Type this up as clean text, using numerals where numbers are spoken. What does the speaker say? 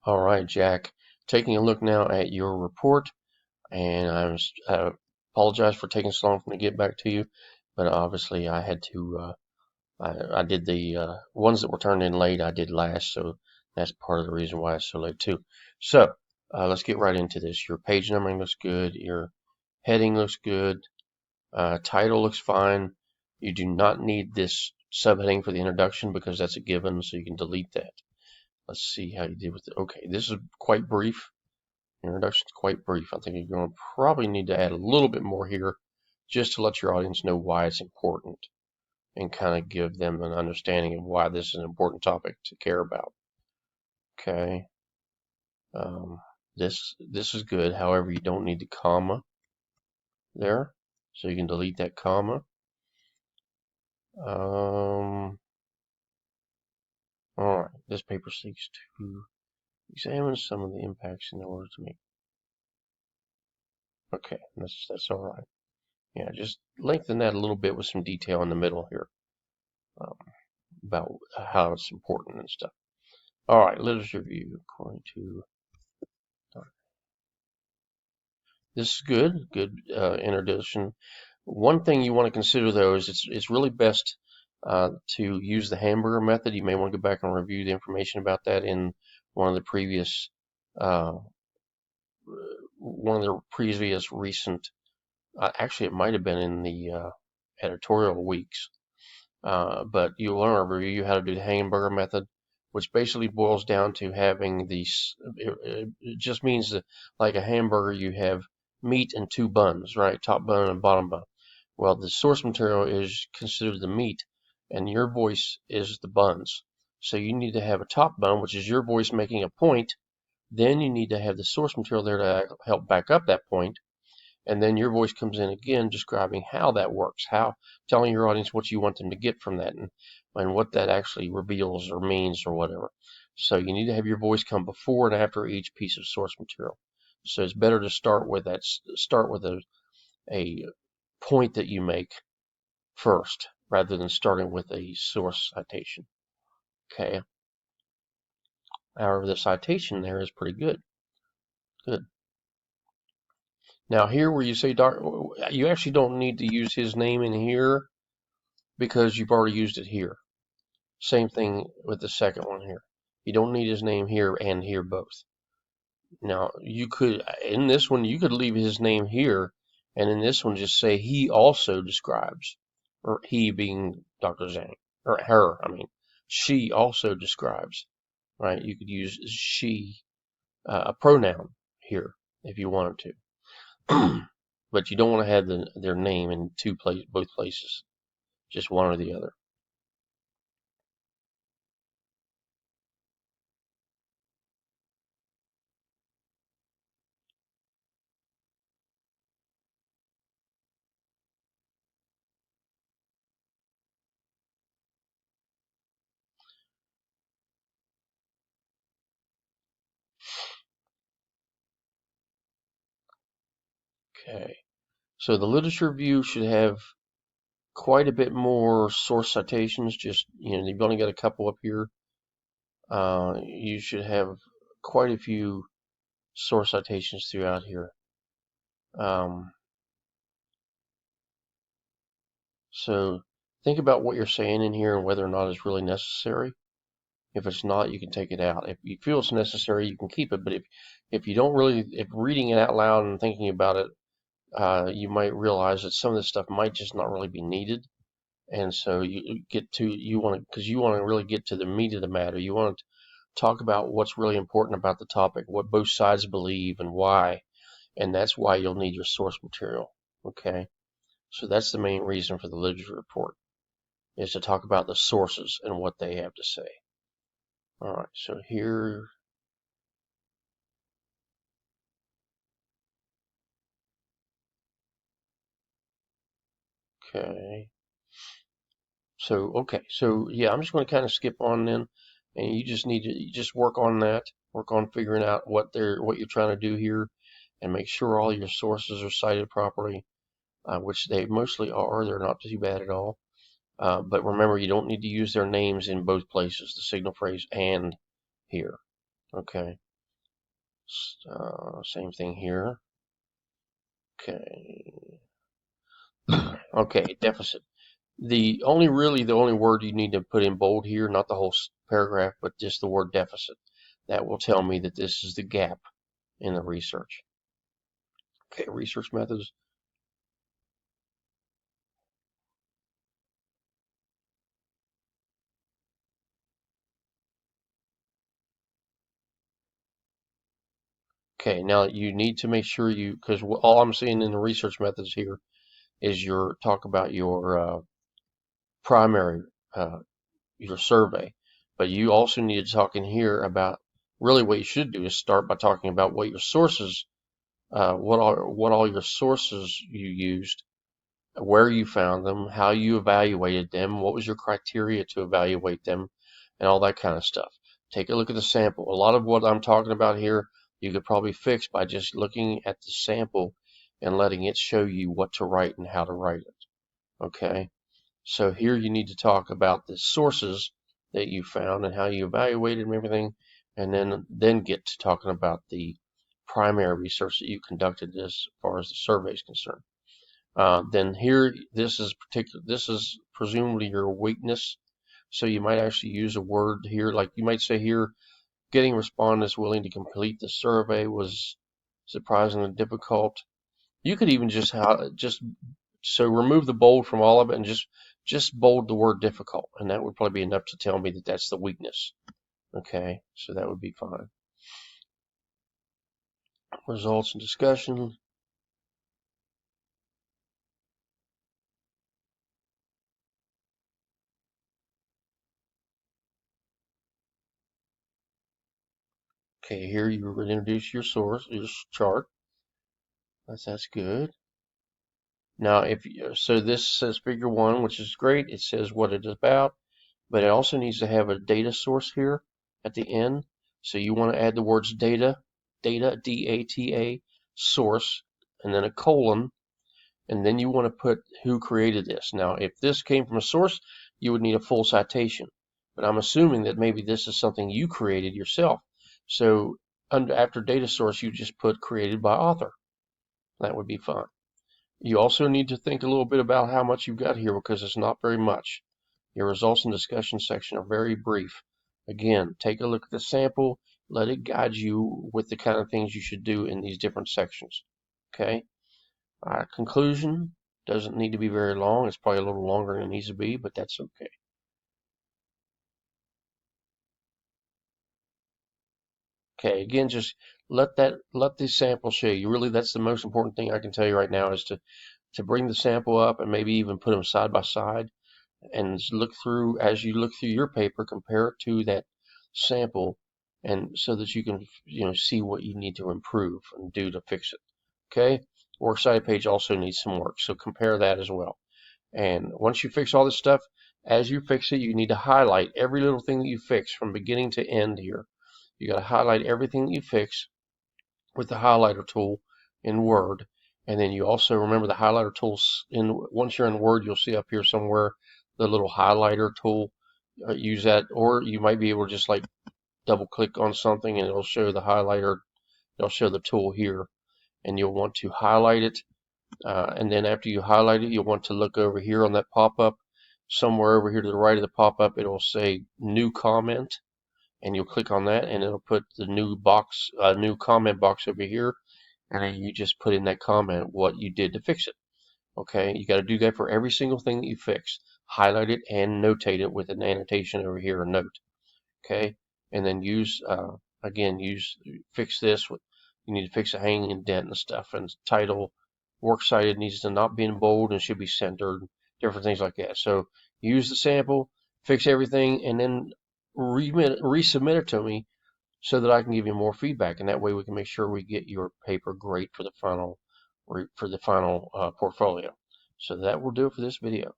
All right, Jack. Taking a look now at your report, and I apologize for taking so long for me to get back to you, but obviously I had to. I did the ones that were turned in late. I did last, so that's part of the reason why it's so late too. So let's get right into this. Your page numbering looks good. Your heading looks good. Title looks fine. You do not need this subheading for the introduction because that's a given, so you can delete that. Let's see how you did with it. Okay, this is quite brief. Introduction is quite brief. I think you're going to probably need to add a little bit more here just to let your audience know why it's important and kind of give them an understanding of why this is an important topic to care about. Okay. This is good. However, you don't need the comma there, so you can delete that comma. All right. This paper seeks to examine some of the impacts in order to make. Okay, that's all right. Yeah, just lengthen that a little bit with some detail in the middle here um, about how it's important and stuff. All right, literature review according to this is good introduction. One thing you want to consider though is it's really best to use the hamburger method. You may want to go back and review the information about that in one of the previous uh, recent. Actually, it might have been in the editorial weeks. But you'll learn a review how to do the hamburger method, which basically boils down to having these. It just means that, like a hamburger, you have meat and two buns, right? Top bun and bottom bun. Well, the source material is considered the meat, and your voice is the buns. So you need to have a top bun, which is your voice making a point. Then you need to have the source material there to help back up that point, and then your voice comes in again describing how that works, how telling your audience what you want them to get from that, and what that actually reveals or means or whatever. So you need to have your voice come before and after each piece of source material. So it's better to start with a point that you make first rather than starting with a source citation. Okay. However, the citation there is pretty good. Good. Now here where you say you actually don't need to use his name in here because you've already used it here. Same thing with the second one here. You don't need his name here and here both. Now, you could, in this one, you could leave his name here, and in this one, just say he also describes, or he being Dr. Zhang, or her, I mean, she also describes, right? You could use she, a pronoun here if you wanted to. But you don't want to have their name in both places, just one or the other. Okay. So the literature review should have quite a bit more source citations. Just, you've only got a couple up here. You should have quite a few source citations throughout here. Um, so think about what you're saying in here and whether or not it's really necessary. If it's not, you can take it out. If you feel it's necessary, you can keep it. But if you don't really, if reading it out loud and thinking about it, you might realize that some of this stuff might just not really be needed. And so you want to, because you want to really get to the meat of the matter. You want to talk about what's really important about the topic, what both sides believe and why. And that's why you'll need your source material. Okay. So that's the main reason for the literature report, is to talk about the sources and what they have to say. All right. So here, okay. So yeah, I'm just going to kind of skip on then, and you just need to just work on that, work on figuring out what you're trying to do here, and make sure all your sources are cited properly, which they mostly are. They're not too bad at all. But remember, you don't need to use their names in both places, the signal phrase and here. Okay. Same thing here. Okay. Okay, deficit. The only word you need to put in bold here, not the whole paragraph, but just the word deficit. That will tell me that this is the gap in the research. Okay, research methods. Okay, now you need to make sure because all I'm seeing in the research methods here is talk about your primary, your survey. But you also need to talk in here about, really what you should do is start by talking about what your sources, what all your sources you used, where you found them, how you evaluated them, what was your criteria to evaluate them, and all that kind of stuff. Take a look at the sample. A lot of what I'm talking about here, you could probably fix by just looking at the sample and letting it show you what to write and how to write it. Okay, so here you need to talk about the sources that you found and how you evaluated and everything, and then get to talking about the primary research that you conducted as far as the survey is concerned. Then here, this is presumably your weakness. So you might actually use a word here, like you might say here, getting respondents willing to complete the survey was surprisingly difficult. You could even just so remove the bold from all of it and just bold the word difficult, and that would probably be enough to tell me that that's the weakness. Okay, so that would be fine. Results and discussion. Okay, here you would introduce your source, your chart. That's good. Now, so this says figure 1, which is great. It says what it is about, but it also needs to have a data source here at the end. So you want to add the words data, D-A-T-A, source, and then a colon, and then you want to put who created this. Now, if this came from a source, you would need a full citation, but I'm assuming that maybe this is something you created yourself. So after data source, you just put created by author. That would be fine. You also need to think a little bit about how much you've got here, because it's not very much. Your results and discussion section are very brief. Again, take a look at the sample. Let it guide you with the kind of things you should do in these different sections. Okay? Conclusion doesn't need to be very long. It's probably a little longer than it needs to be, but that's okay. Okay, again, just let the sample show you. Really, that's the most important thing I can tell you right now, is to bring the sample up and maybe even put them side by side, and look through, as you look through your paper, compare it to that sample, and so that you can see what you need to improve and do to fix it. Okay, works cited page also needs some work, so compare that as well. And once you fix all this stuff, as you fix it, you need to highlight every little thing that you fix from beginning to end here. You got to highlight everything that you fix with the highlighter tool in Word. And then you also remember the highlighter tools once you're in Word, you'll see up here somewhere the little highlighter tool. Use that, or you might be able to just like double click on something and it'll show the highlighter. It'll show the tool here, and you'll want to highlight it. And then after you highlight it, you'll want to look over here on that pop-up. Somewhere over here to the right of the pop-up, it'll say new comment, and you'll click on that, and it'll put the new comment box over here, and then you just put in that comment what you did to fix it. Okay, you got to do that for every single thing that you fix. Highlight it and notate it with an annotation over here, a note. Okay, and then fix this. You need to fix the hanging indent and stuff, and title. Works cited needs to not be in bold and should be centered. Different things like that. So use the sample, fix everything, and then resubmit it to me so that I can give you more feedback, and that way we can make sure we get your paper great for the final portfolio. So that will do it for this video.